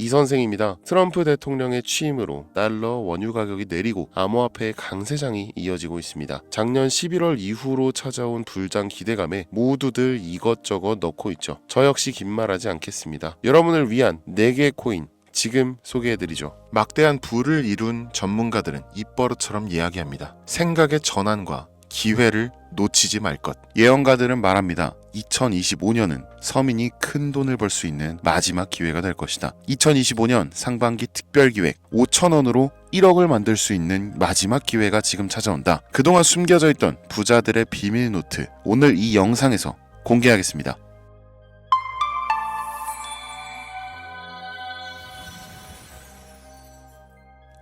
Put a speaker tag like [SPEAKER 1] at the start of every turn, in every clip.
[SPEAKER 1] 이 선생입니다. 트럼프 대통령의 취임으로 달러 원유 가격이 내리고 암호화폐의 강세장이 이어지고 있습니다. 작년 11월 이후로 찾아온 불장 기대감에 모두들 이것저것 넣고 있죠. 저 역시 긴 말하지 않겠습니다. 여러분을 위한 4개 코인 지금 소개해드리죠. 막대한 부를 이룬 전문가들은 입버릇처럼 이야기합니다. 생각의 전환과 기회를 놓치지 말 것. 예언가들은 말합니다. 2025년은 서민이 큰 돈을 벌 수 있는 마지막 기회가 될 것이다. 2025년 상반기 특별기획 5,000원으로 1억을 만들 수 있는 마지막 기회가 지금 찾아온다. 그동안 숨겨져 있던 부자들의 비밀 노트, 오늘 이 영상에서 공개하겠습니다.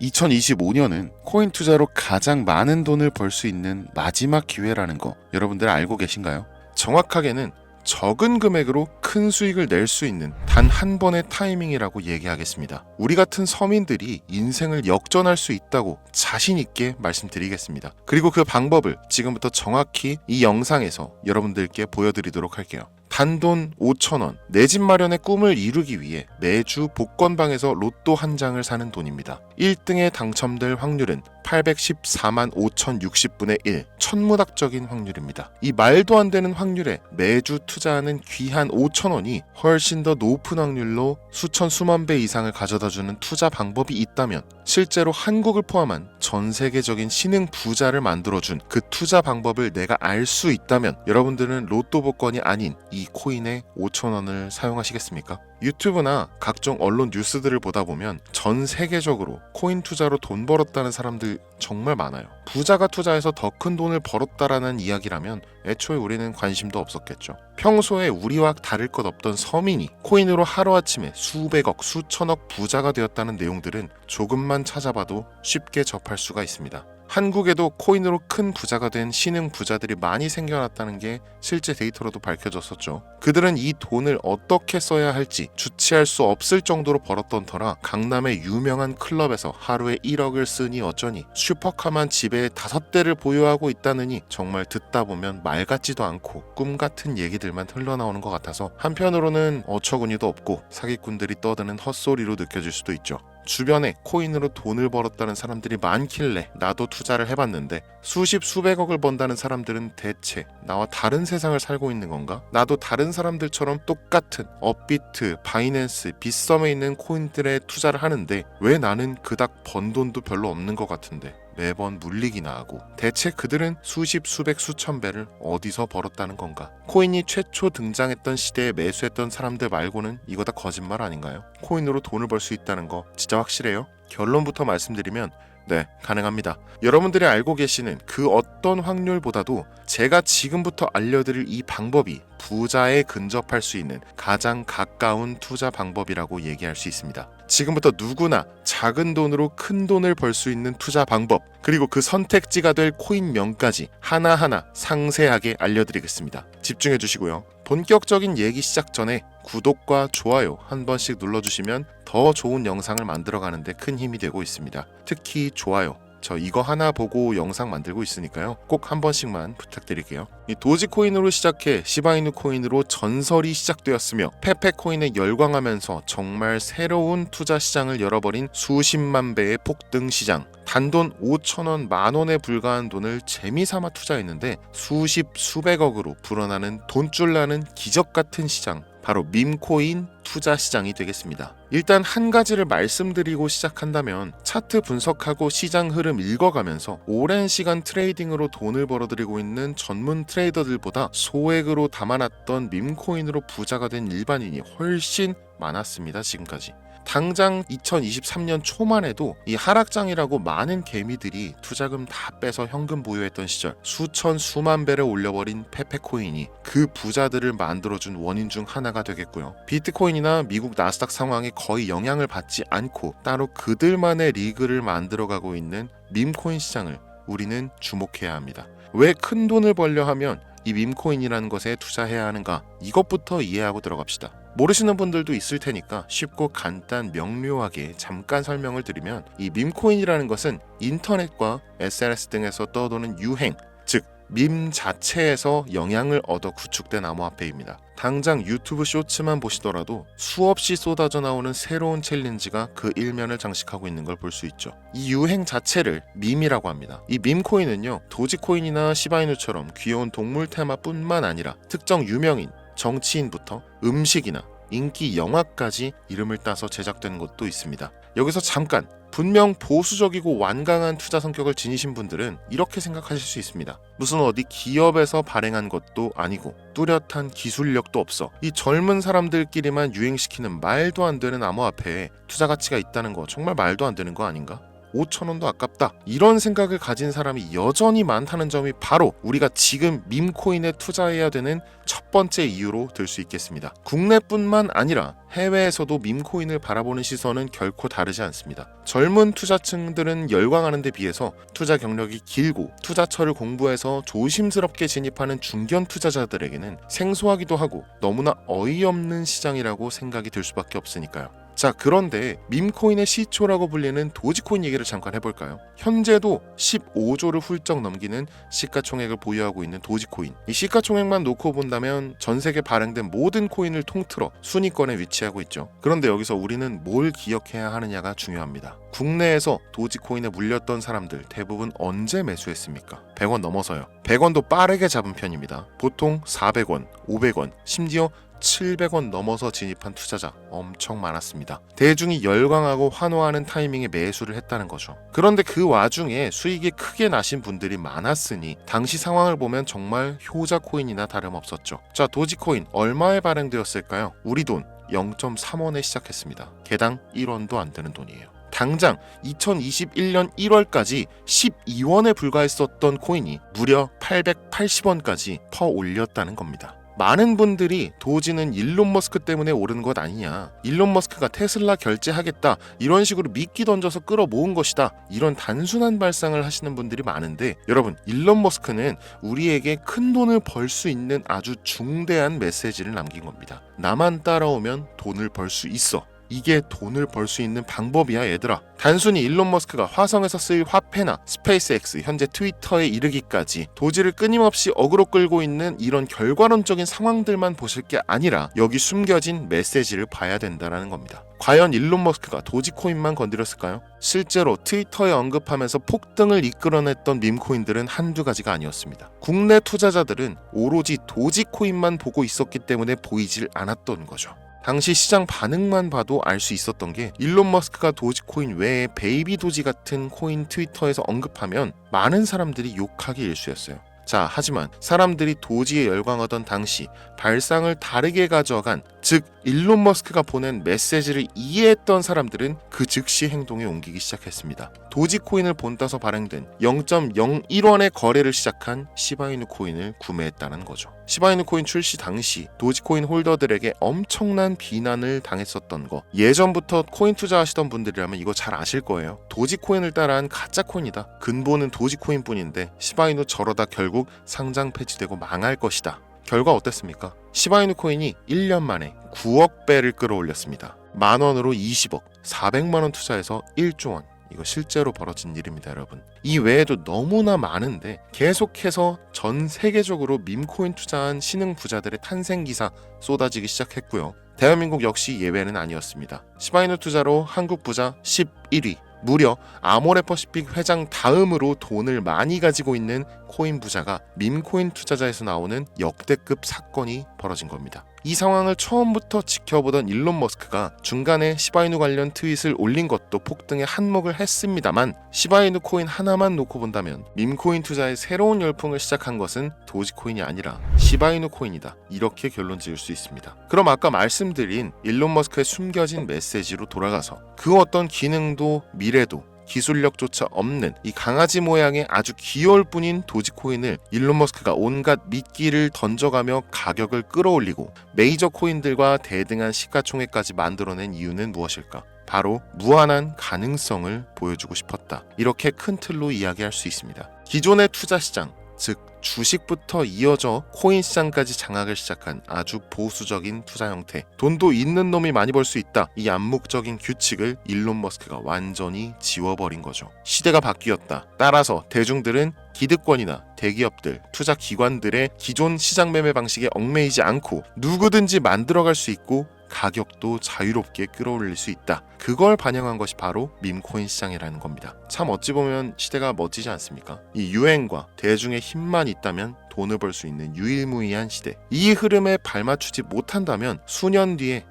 [SPEAKER 1] (2025년은) 코인 투자로 가장 많은 돈을 벌 수 있는 마지막 기회라는 거 여러분들 알고 계신가요? 정확하게는 적은 금액으로 큰 수익을 낼 수 있는 단 한 번의 타이밍이라고 얘기하겠습니다. 우리 같은 서민들이 인생을 역전할 수 있다고 자신 있게 말씀드리겠습니다. 그리고 그 방법을 지금부터 정확히 이 영상에서 여러분들께 보여드리도록 할게요. 단돈 5,000원, 내 집 마련의 꿈을 이루기 위해 매주 복권방에서 로또 한 장을 사는 돈입니다. 1등에 당첨될 확률은 814만 5,060분의 1, 천문학적인 확률입니다. 이 말도 안 되는 확률에 매주 투자하는 귀한 5,000원이 훨씬 더 높은 확률로 수천 수만 배 이상을 가져다주는 투자 방법이 있다면, 실제로 한국을 포함한 전 세계적인 신흥 부자를 만들어준 그 투자 방법을 내가 알 수 있다면 여러분들은 로또 복권이 아닌 이 코인의 5,000원을 사용하시겠습니까? 유튜브나 각종 언론 뉴스들을 보다 보면 전 세계적으로 코인 투자로 돈 벌었다는 사람들 정말 많아요. 부자가 투자해서 더 큰 돈을 벌었다라는 이야기라면 애초에 우리는 관심도 없었겠죠. 평소에 우리와 다를 것 없던 서민이 코인으로 하루아침에 수백억, 수천억 부자가 되었다는 내용들은 조금만 찾아봐도 쉽게 접할 수가 있습니다. 한국에도 코인으로 큰 부자가 된 신흥 부자들이 많이 생겨났다는 게 실제 데이터로도 밝혀졌었죠. 그들은 이 돈을 어떻게 써야 할지 주체할 수 없을 정도로 벌었던 터라 강남의 유명한 클럽에서 하루에 1억을 쓰니 어쩌니, 슈퍼카만 집에 5대를 보유하고 있다느니 정말 듣다 보면 말 같지도 않고 꿈 같은 얘기들만 흘러나오는 것 같아서 한편으로는 어처구니도 없고 사기꾼들이 떠드는 헛소리로 느껴질 수도 있죠. 주변에 코인으로 돈을 벌었다는 사람들이 많길래 나도 투자를 해봤는데 수십 수백억을 번다는 사람들은 대체 나와 다른 세상을 살고 있는 건가? 나도 다른 사람들처럼 똑같은 업비트, 바이낸스, 빗썸에 있는 코인들에 투자를 하는데 왜 나는 그닥 번 돈도 별로 없는 것 같은데 매번 물리기나 하고, 대체 그들은 수십, 수백, 수천 배를 어디서 벌었다는 건가? 코인이 최초 등장했던 시대에 매수했던 사람들 말고는 이거 다 거짓말 아닌가요? 코인으로 돈을 벌 수 있다는 거 진짜 확실해요? 결론부터 말씀드리면 네, 가능합니다. 여러분들이 알고 계시는 그 어떤 확률보다도 제가 지금부터 알려드릴 이 방법이 부자에 근접할 수 있는 가장 가까운 투자 방법이라고 얘기할 수 있습니다. 지금부터 누구나 작은 돈으로 큰 돈을 벌 수 있는 투자 방법, 그리고 그 선택지가 될 코인명까지 하나하나 상세하게 알려드리겠습니다. 집중해 주시고요. 본격적인 얘기 시작 전에 구독과 좋아요 한 번씩 눌러주시면 더 좋은 영상을 만들어가는데 큰 힘이 되고 있습니다. 특히 좋아요, 저 이거 하나 보고 영상 만들고 있으니까요. 꼭 한 번씩만 부탁드릴게요. 이 도지코인으로 시작해 시바이누 코인으로 전설이 시작되었으며 페페코인에 열광하면서 정말 새로운 투자 시장을 열어버린 수십만 배의 폭등 시장. 단돈 5,000원, 만원에 불과한 돈을 재미삼아 투자했는데 수십, 수백억으로 불어나는 돈줄 나는 기적 같은 시장, 바로 밈코인 투자 시장이 되겠습니다. 일단 한 가지를 말씀드리고 시작한다면, 차트 분석하고 시장 흐름 읽어가면서 오랜 시간 트레이딩으로 돈을 벌어들이고 있는 전문 트레이더들보다 소액으로 담아놨던 밈코인으로 부자가 된 일반인이 훨씬 많았습니다. 지금까지. 당장 2023년 초만 해도 이 하락장이라고 많은 개미들이 투자금 다 빼서 현금 보유했던 시절, 수천 수만 배를 올려버린 페페코인이 그 부자들을 만들어준 원인 중 하나가 되겠고요. 비트코인이나 미국 나스닥 상황에 거의 영향을 받지 않고 따로 그들만의 리그를 만들어가고 있는 밈코인 시장을 우리는 주목해야 합니다. 왜 큰 돈을 벌려 하면 이 밈코인이라는 것에 투자해야 하는가? 이것부터 이해하고 들어갑시다. 모르시는 분들도 있을 테니까 쉽고 간단 명료하게 잠깐 설명을 드리면, 이 밈코인이라는 것은 인터넷과 SNS 등에서 떠도는 유행, 즉 밈 자체에서 영향을 얻어 구축된 암호화폐입니다. 당장 유튜브 쇼츠만 보시더라도 수없이 쏟아져 나오는 새로운 챌린지가 그 일면을 장식하고 있는 걸 볼 수 있죠. 이 유행 자체를 밈이라고 합니다. 이 밈코인은요, 도지코인이나 시바이누처럼 귀여운 동물 테마뿐만 아니라 특정 유명인, 정치인부터 음식이나 인기 영화까지 이름을 따서 제작된 것도 있습니다. 여기서 잠깐, 분명 보수적이고 완강한 투자 성격을 지니신 분들은 이렇게 생각하실 수 있습니다. 무슨 어디 기업에서 발행한 것도 아니고 뚜렷한 기술력도 없어 이 젊은 사람들끼리만 유행시키는 말도 안 되는 암호화폐에 투자 가치가 있다는 거 정말 말도 안 되는 거 아닌가? 5,000원도 아깝다. 이런 생각을 가진 사람이 여전히 많다는 점이 바로 우리가 지금 밈코인에 투자해야 되는 첫 번째 이유로 들 수 있겠습니다. 국내뿐만 아니라 해외에서도 밈코인을 바라보는 시선은 결코 다르지 않습니다. 젊은 투자층들은 열광하는 데 비해서 투자 경력이 길고 투자처를 공부해서 조심스럽게 진입하는 중견 투자자들에게는 생소하기도 하고 너무나 어이없는 시장이라고 생각이 들 수밖에 없으니까요. 자, 그런데 밈코인의 시초라고 불리는 도지코인 얘기를 잠깐 해볼까요? 현재도 15조를 훌쩍 넘기는 시가총액을 보유하고 있는 도지코인. 이 시가총액만 놓고 본다면 전 세계 발행된 모든 코인을 통틀어 순위권에 위치하고 있죠. 그런데 여기서 우리는 뭘 기억해야 하느냐가 중요합니다. 국내에서 도지코인에 물렸던 사람들 대부분 언제 매수했습니까? 100원 넘어서요. 100원도 빠르게 잡은 편입니다. 보통 400원, 500원, 심지어 700원 넘어서 진입한 투자자 엄청 많았습니다. 대중이 열광하고 환호하는 타이밍에 매수를 했다는 거죠. 그런데 그 와중에 수익이 크게 나신 분들이 많았으니 당시 상황을 보면 정말 효자 코인이나 다름없었죠. 자, 도지코인 얼마에 발행되었을까요? 우리 돈 0.3원에 시작했습니다. 개당 1원도 안 되는 돈이에요. 당장 2021년 1월까지 12원에 불과했었던 코인이 무려 880원까지 퍼 올렸다는 겁니다. 많은 분들이 도지는 일론 머스크 때문에 오른 것 아니냐, 일론 머스크가 테슬라 결제하겠다 이런 식으로 미끼 던져서 끌어모은 것이다, 이런 단순한 발상을 하시는 분들이 많은데, 여러분, 일론 머스크는 우리에게 큰 돈을 벌 수 있는 아주 중대한 메시지를 남긴 겁니다. 나만 따라오면 돈을 벌 수 있어. 이게 돈을 벌 수 있는 방법이야, 얘들아. 단순히 일론 머스크가 화성에서 쓸 화폐나 스페이스X, 현재 트위터에 이르기까지 도지를 끊임없이 어그로 끌고 있는 이런 결과론적인 상황들만 보실 게 아니라 여기 숨겨진 메시지를 봐야 된다는 겁니다. 과연 일론 머스크가 도지코인만 건드렸을까요? 실제로 트위터에 언급하면서 폭등을 이끌어냈던 밈코인들은 한두 가지가 아니었습니다. 국내 투자자들은 오로지 도지코인만 보고 있었기 때문에 보이질 않았던 거죠. 당시 시장 반응만 봐도 알 수 있었던 게, 일론 머스크가 도지코인 외에 베이비 도지 같은 코인 트위터에서 언급하면 많은 사람들이 욕하기 일쑤였어요. 자, 하지만 사람들이 도지에 열광하던 당시 발상을 다르게 가져간, 즉 일론 머스크가 보낸 메시지를 이해했던 사람들은 그 즉시 행동에 옮기기 시작했습니다. 도지코인을 본따서 발행된 0.01원의 거래를 시작한 시바이누 코인을 구매했다는 거죠. 시바이누 코인 출시 당시 도지코인 홀더들에게 엄청난 비난을 당했었던 거, 예전부터 코인 투자하시던 분들이라면 이거 잘 아실 거예요. 도지코인을 따라한 가짜 코인이다. 근본은 도지코인 뿐인데 시바이누 저러다 결국 상장 폐지되고 망할 것이다. 결과 어땠습니까? 시바이누 코인이 1년 만에 9억 배를 끌어올렸습니다. 만원으로 20억, 400만원 투자해서 1조 원. 이거 실제로 벌어진 일입니다, 여러분. 이 외에도 너무나 많은데 계속해서 전 세계적으로 밈코인 투자한 신흥 부자들의 탄생 기사 쏟아지기 시작했고요. 대한민국 역시 예외는 아니었습니다. 시바이누 투자로 한국 부자 11위, 무려 아모레퍼시픽 회장 다음으로 돈을 많이 가지고 있는 코인 부자가 밈코인 투자자에서 나오는 역대급 사건이 벌어진 겁니다. 이 상황을 처음부터 지켜보던 일론 머스크가 중간에 시바이누 관련 트윗을 올린 것도 폭등에 한몫을 했습니다만, 시바이누 코인 하나만 놓고 본다면 밈코인 투자의 새로운 열풍을 시작한 것은 도지코인이 아니라 시바이누 코인이다, 이렇게 결론 지을 수 있습니다. 그럼 아까 말씀드린 일론 머스크의 숨겨진 메시지로 돌아가서 그 어떤 기능도 미래도 기술력조차 없는 이 강아지 모양의 아주 귀여울 뿐인 도지코인을 일론 머스크가 온갖 미끼를 던져가며 가격을 끌어올리고 메이저 코인들과 대등한 시가총액까지 만들어낸 이유는 무엇일까? 바로 무한한 가능성을 보여주고 싶었다. 이렇게 큰 틀로 이야기할 수 있습니다. 기존의 투자 시장, 즉 주식부터 이어져 코인 시장까지 장악을 시작한 아주 보수적인 투자 형태. 돈도 있는 놈이 많이 벌 수 있다. 이 암묵적인 규칙을 일론 머스크가 완전히 지워버린 거죠. 시대가 바뀌었다. 따라서 대중들은 기득권이나 대기업들, 투자 기관들의 기존 시장 매매 방식에 얽매이지 않고 누구든지 만들어갈 수 있고 가격도 자유롭게 끌어올릴 수 있다. 그걸 반영한 것이 바로 밈코인 시장이라는 겁니다. 참 어찌 보면 시대가 멋지지 않습니까? 이 유행과 대중의 힘만 있다면 돈을 벌 수 있는 유일무이한 시대. 이 흐름에 발맞추지 못한다면 수년 뒤에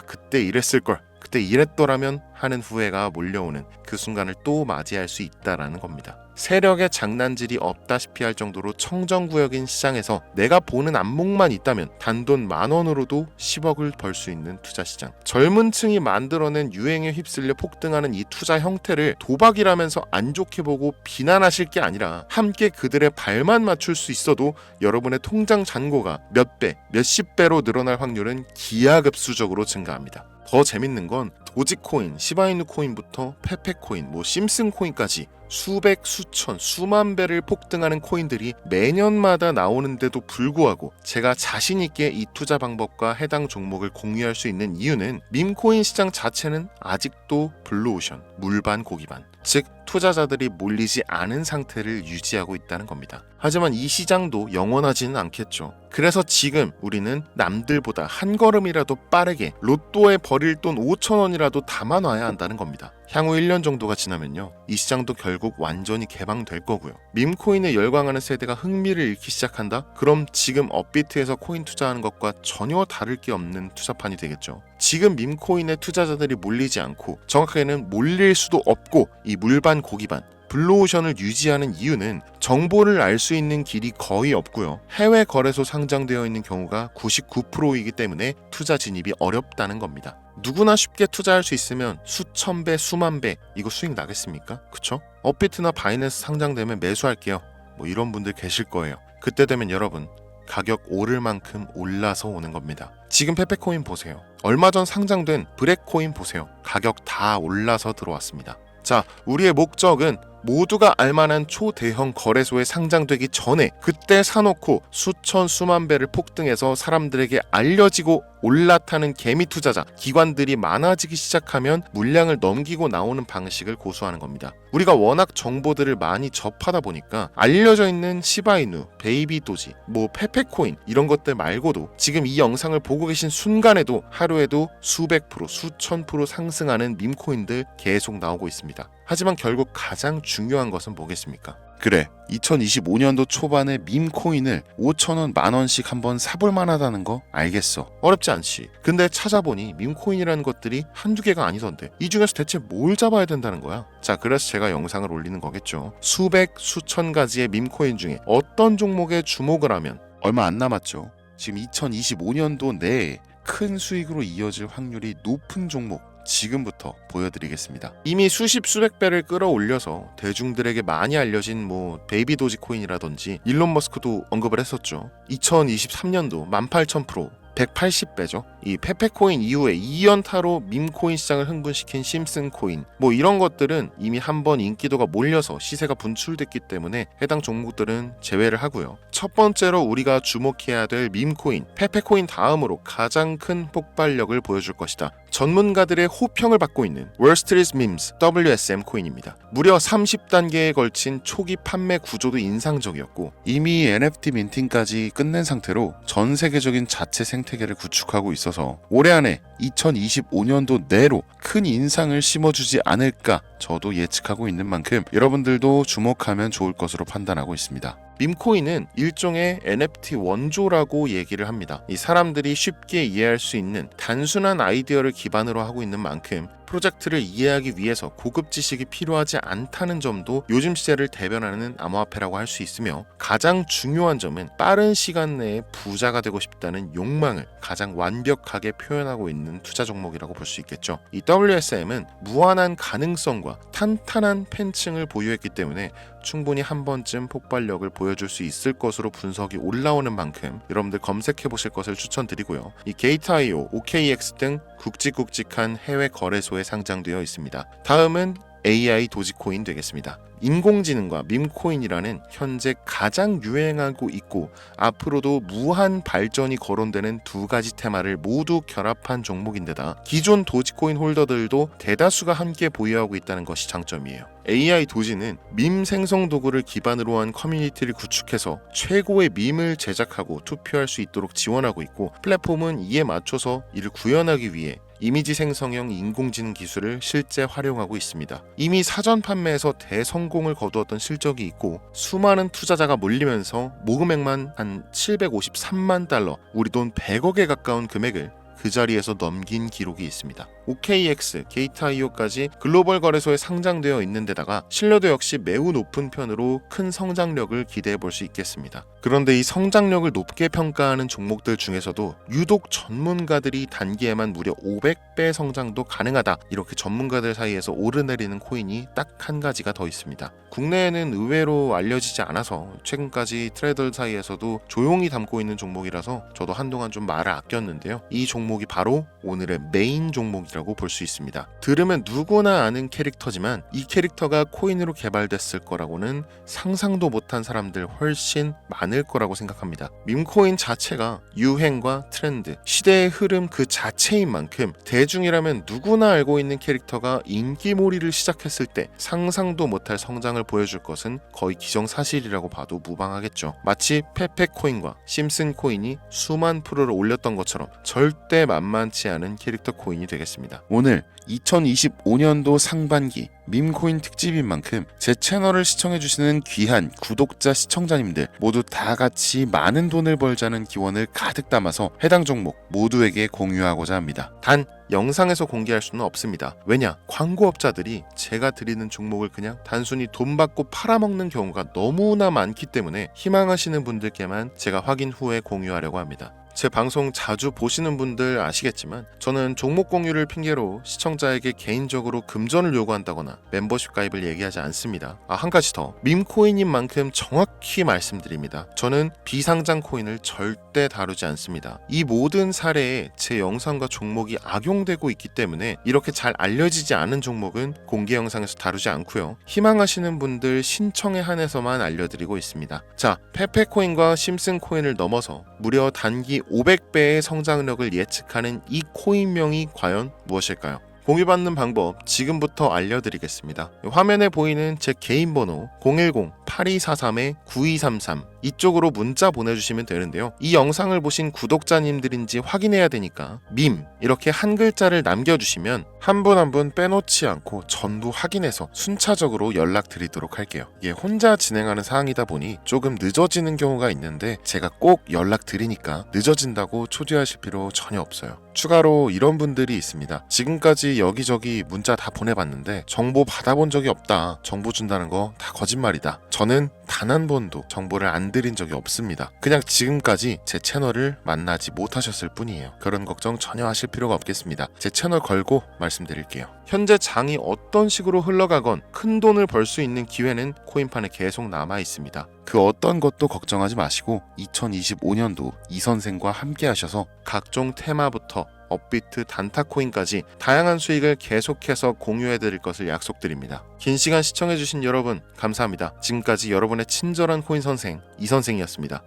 [SPEAKER 1] 그때 이랬을걸, 그때 이랬더라면 하는 후회가 몰려오는 그 순간을 또 맞이할 수 있다라는 겁니다. 세력의 장난질이 없다시피 할 정도로 청정구역인 시장에서 내가 보는 안목만 있다면 단돈 10,000원으로도 10억을 벌 수 있는 투자시장. 젊은 층이 만들어낸 유행에 휩쓸려 폭등하는 이 투자 형태를 도박이라면서 안 좋게 보고 비난하실 게 아니라 함께 그들의 발만 맞출 수 있어도 여러분의 통장 잔고가 몇 배, 몇십 배로 늘어날 확률은 기하급수적으로 증가합니다. 더 재밌는 건 도지코인, 시바이누 코인부터 페페코인, 심슨 코인까지 수백, 수천, 수만 배를 폭등하는 코인들이 매년마다 나오는데도 불구하고 제가 자신 있게 이 투자 방법과 해당 종목을 공유할 수 있는 이유는 밈코인 시장 자체는 아직도 블루오션, 물반 고기반, 즉 투자자들이 몰리지 않은 상태를 유지하고 있다는 겁니다. 하지만 이 시장도 영원하지는 않겠죠. 그래서 지금 우리는 남들보다 한 걸음이라도 빠르게 로또에 버릴 돈 5,000원이라도 담아놔야 한다는 겁니다. 향후 1년 정도가 지나면요, 이 시장도 결국 완전히 개방될 거고요. 밈코인에 열광하는 세대가 흥미를 잃기 시작한다? 그럼 지금 업비트에서 코인 투자하는 것과 전혀 다를 게 없는 투자판이 되겠죠. 지금 밈코인에 투자자들이 몰리지 않고, 정확하게는 몰릴 수도 없고, 이 물반 고기반 블루오션을 유지하는 이유는 정보를 알 수 있는 길이 거의 없고요. 해외 거래소 상장되어 있는 경우가 99%이기 때문에 투자 진입이 어렵다는 겁니다. 누구나 쉽게 투자할 수 있으면 수천 배, 수만 배 이거 수익 나겠습니까? 그쵸? 업비트나 바이낸스 상장되면 매수할게요. 이런 분들 계실 거예요. 그때 되면 여러분, 가격 오를 만큼 올라서 오는 겁니다. 지금 페페코인 보세요. 얼마 전 상장된 브렉코인 보세요. 가격 다 올라서 들어왔습니다. 자, 우리의 목적은 모두가 알만한 초대형 거래소에 상장되기 전에 그때 사놓고 수천 수만 배를 폭등해서 사람들에게 알려지고 올라타는 개미 투자자, 기관들이 많아지기 시작하면 물량을 넘기고 나오는 방식을 고수하는 겁니다. 우리가 워낙 정보들을 많이 접하다 보니까 알려져 있는 시바이누, 베이비도지, 페페코인 이런 것들 말고도 지금 이 영상을 보고 계신 순간에도 하루에도 수백 프로, 수천 프로 상승하는 밈코인들 계속 나오고 있습니다. 하지만 결국 가장 중요한 것은 뭐겠습니까? 그래, 2025년도 초반에 밈코인을 5,000원, 10,000원씩 한번 사볼 만하다는 거 알겠어. 어렵지 않지. 근데 찾아보니 밈코인이라는 것들이 한두 개가 아니던데 이 중에서 대체 뭘 잡아야 된다는 거야? 자, 그래서 제가 영상을 올리는 거겠죠. 수백, 수천 가지의 밈코인 중에 어떤 종목에 주목을 하면 얼마 안 남았죠. 지금 2025년도 내에 큰 수익으로 이어질 확률이 높은 종목 지금부터 보여드리겠습니다. 이미 수십 수백 배를 끌어올려서 대중들에게 많이 알려진 베이비 도지코인이라든지 일론 머스크도 언급을 했었죠. 2023년도 18,000%, 180배죠. 이 페페코인 이후에 2연타로 밈코인 시장을 흥분시킨 심슨코인 이런 것들은 이미 한번 인기도가 몰려서 시세가 분출됐기 때문에 해당 종목들은 제외를 하고요. 첫 번째로 우리가 주목해야 될 밈코인, 페페코인 다음으로 가장 큰 폭발력을 보여줄 것이다. 전문가들의 호평을 받고 있는 월스트리트 밈스 WSM 코인입니다. 무려 30단계에 걸친 초기 판매 구조도 인상적이었고 이미 NFT 민팅까지 끝낸 상태로 전 세계적인 자체 생태계를 구축하고 있어서 올해 안에 2025년도 내로 큰 인상을 심어주지 않을까 저도 예측하고 있는 만큼 여러분들도 주목하면 좋을 것으로 판단하고 있습니다. 밈코인은 일종의 NFT 원조라고 얘기를 합니다. 이 사람들이 쉽게 이해할 수 있는 단순한 아이디어를 기반으로 하고 있는 만큼 프로젝트를 이해하기 위해서 고급 지식이 필요하지 않다는 점도 요즘 시대를 대변하는 암호화폐라고 할 수 있으며, 가장 중요한 점은 빠른 시간 내에 부자가 되고 싶다는 욕망을 가장 완벽하게 표현하고 있는 투자 종목이라고 볼 수 있겠죠. 이 WSM은 무한한 가능성과 탄탄한 팬층을 보유했기 때문에 충분히 한 번쯤 폭발력을 보여줄 수 있을 것으로 분석이 올라오는 만큼 여러분들 검색해 보실 것을 추천드리고요. 이 게이트.io, OKX 등 굵직굵직한 해외 거래소에 상장되어 있습니다. 다음은 AI 도지코인 되겠습니다. 인공지능과 밈코인이라는 현재 가장 유행하고 있고 앞으로도 무한 발전이 거론되는 두 가지 테마를 모두 결합한 종목인데다 기존 도지코인 홀더들도 대다수가 함께 보유하고 있다는 것이 장점이에요. AI 도지는 밈 생성 도구를 기반으로 한 커뮤니티를 구축해서 최고의 밈을 제작하고 투표할 수 있도록 지원하고 있고, 플랫폼은 이에 맞춰서 이를 구현하기 위해 이미지 생성형 인공지능 기술을 실제 활용하고 있습니다. 이미 사전 판매에서 대성공을 거두었던 실적이 있고 수많은 투자자가 몰리면서 모금액만 한 753만 달러, 우리 돈 100억에 가까운 금액을 그 자리에서 넘긴 기록이 있습니다. OKX, 게이트.io까지 글로벌 거래소에 상장되어 있는 데다가 신뢰도 역시 매우 높은 편으로 큰 성장력을 기대해 볼 수 있겠습니다. 그런데 이 성장력을 높게 평가하는 종목들 중에서도 유독 전문가들이 단기에만 무려 500배 성장도 가능하다, 이렇게 전문가들 사이에서 오르내리는 코인이 딱 한 가지가 더 있습니다. 국내에는 의외로 알려지지 않아서 최근까지 트레이더 사이에서도 조용히 담고 있는 종목이라서 저도 한동안 좀 말을 아꼈는데요. 이 종목이 바로 오늘의 메인 종목이라고 볼 수 있습니다. 들으면 누구나 아는 캐릭터지만 이 캐릭터가 코인으로 개발됐을 거라고는 상상도 못한 사람들 훨씬 많을 거라고 생각합니다. 밈코인 자체가 유행과 트렌드, 시대의 흐름 그 자체인 만큼 대중이라면 누구나 알고 있는 캐릭터가 인기몰이를 시작했을 때 상상도 못할 성장을 보여줄 것은 거의 기정사실이라고 봐도 무방하겠죠. 마치 페페코인과 심슨코인이 수만 프로를 올렸던 것처럼 절대 만만치 않은 캐릭터 코인이 되겠습니다. 오늘 2025년도 상반기 밈코인 특집인 만큼 제 채널을 시청해주시는 귀한 구독자 시청자님들 모두 다 같이 많은 돈을 벌자는 기원을 가득 담아서 해당 종목 모두에게 공유하고자 합니다. 단 영상에서 공개할 수는 없습니다. 왜냐? 광고업자들이 제가 드리는 종목을 그냥 단순히 돈 받고 팔아먹는 경우가 너무나 많기 때문에 희망하시는 분들께만 제가 확인 후에 공유하려고 합니다. 제 방송 자주 보시는 분들 아시겠지만 저는 종목 공유를 핑계로 시청자에게 개인적으로 금전을 요구한다거나 멤버십 가입을 얘기하지 않습니다. 한 가지 더, 밈코인인 만큼 정확히 말씀드립니다. 저는 비상장 코인을 절대 다루지 않습니다. 이 모든 사례에 제 영상과 종목이 악용되고 있기 때문에 이렇게 잘 알려지지 않은 종목은 공개 영상에서 다루지 않고요. 희망하시는 분들 신청에 한해서만 알려드리고 있습니다. 자, 페페코인과 심슨코인을 넘어서 무려 단기 500배의 성장력을 예측하는 이 코인명이 과연 무엇일까요? 공유받는 방법 지금부터 알려드리겠습니다. 화면에 보이는 제 개인 번호 010-8243-9233 이쪽으로 문자 보내주시면 되는데요. 이 영상을 보신 구독자님들인지 확인해야 되니까 밈 이렇게 한 글자를 남겨주시면 한 분 한 분 빼놓지 않고 전부 확인해서 순차적으로 연락드리도록 할게요. 이게 혼자 진행하는 사항이다 보니 조금 늦어지는 경우가 있는데 제가 꼭 연락드리니까 늦어진다고 초조하실 필요 전혀 없어요. 추가로 이런 분들이 있습니다. 지금까지 여기저기 문자 다 보내봤는데 정보 받아본 적이 없다. 정보 준다는 거 다 거짓말이다. 저는 단 한 번도 정보를 안 드린 적이 없습니다. 그냥 지금까지 제 채널을 만나지 못하셨을 뿐이에요. 그런 걱정 전혀 하실 필요가 없겠습니다. 제 채널 걸고 말씀드릴게요. 현재 장이 어떤 식으로 흘러가건 큰 돈을 벌 수 있는 기회는 코인판에 계속 남아 있습니다. 그 어떤 것도 걱정하지 마시고 2025년도 이 선생과 함께 하셔서 각종 테마부터 업비트, 단타코인까지 다양한 수익을 계속해서 공유해드릴 것을 약속드립니다. 긴 시간 시청해주신 여러분 감사합니다. 지금까지 여러분의 친절한 코인 선생 이선생이었습니다.